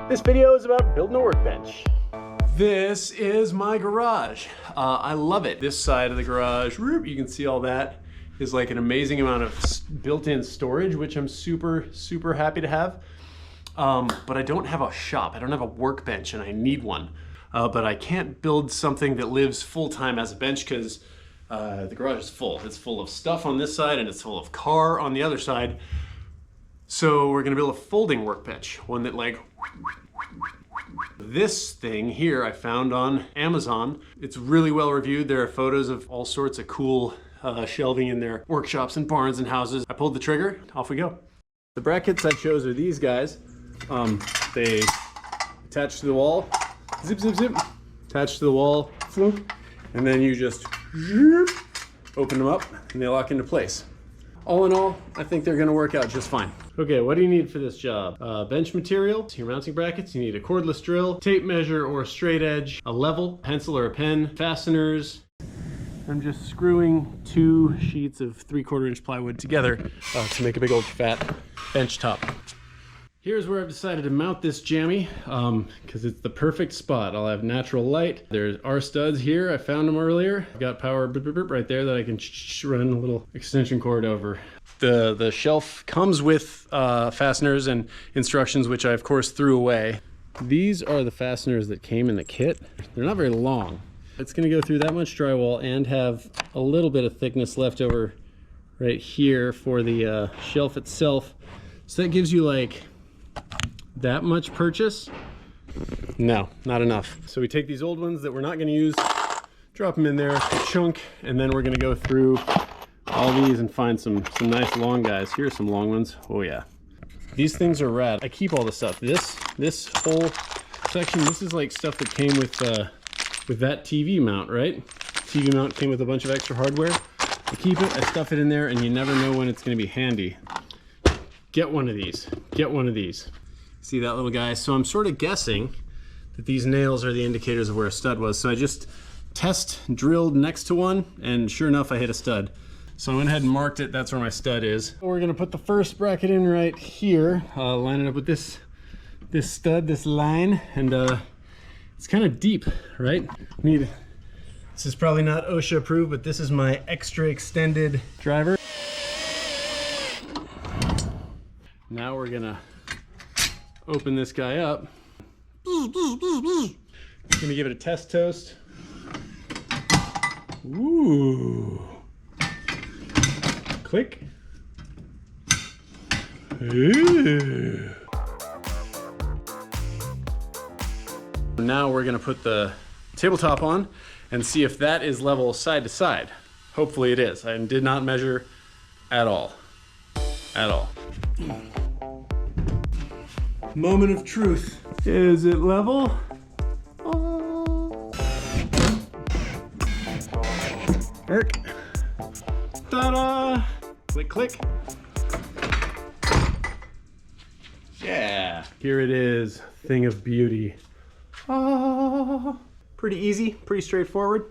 This video is about building a workbench. This is my garage. I love it. This side of the garage, you can see all that, is like an amazing amount of built-in storage, which I'm super, super happy to have. But I don't have a shop. I don't have a workbench, and I need one. But I can't build something that lives full-time as a bench because the garage is full. It's full of stuff on this side and it's full of car on the other side. So we're gonna build a folding workbench, one that like, this thing here I found on Amazon. It's really well reviewed. There are photos of all sorts of cool shelving in their workshops and barns and houses. I pulled the trigger, off we go. The brackets I chose are these guys. They attach to the wall, zip, zip, zip, attach to the wall, flunk, and then you just open them up and they lock into place. All in all, I think they're gonna work out just fine. Okay, what do you need for this job? Bench material, your mounting brackets, you need a cordless drill, tape measure or a straight edge, a level, pencil or a pen, fasteners. I'm just screwing 2 sheets of 3/4 inch plywood together to make a big old fat bench top. Here's where I've decided to mount this jammy because it's the perfect spot. I'll have natural light. There are studs here. I found them earlier. I've got power right there that I can run a little extension cord over. The shelf comes with fasteners and instructions, which I of course threw away. These are the fasteners that came in the kit. They're not very long. It's going to go through that much drywall and have a little bit of thickness left over right here for the shelf itself. So that gives you like that much purchase. No, not enough. So we take these old ones that we're not going to use, drop them in there, chunk, and then we're going to go through all these and find some nice long guys. Here's some long ones. Oh yeah. These things are rad. I keep all the stuff. This whole section, this is like stuff that came with that TV mount, right? TV mount came with a bunch of extra hardware. I keep it, I stuff it in there, and you never know when it's going to be handy. Get one of these. Get one of these. See that little guy? So I'm sort of guessing that these nails are the indicators of where a stud was. So I just test drilled next to one, and sure enough, I hit a stud. So I went ahead and marked it. That's where my stud is. We're gonna put the first bracket in right here, line it up with this stud, this line, and it's kind of deep, right? This is probably not OSHA approved, but this is my extra extended driver. Now we're gonna open this guy up. Gonna give it a test toast. Ooh. Click. Ooh. Now we're gonna put the tabletop on and see if that is level side to side. Hopefully it is. I did not measure at all. At all. Moment of truth. Is it level? Oh. Eric. Ta-da! Click, click. Yeah. Here it is. Thing of beauty. Ah. Pretty easy, pretty straightforward.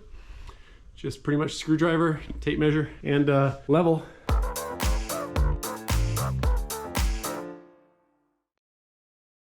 Just pretty much screwdriver, tape measure, and level.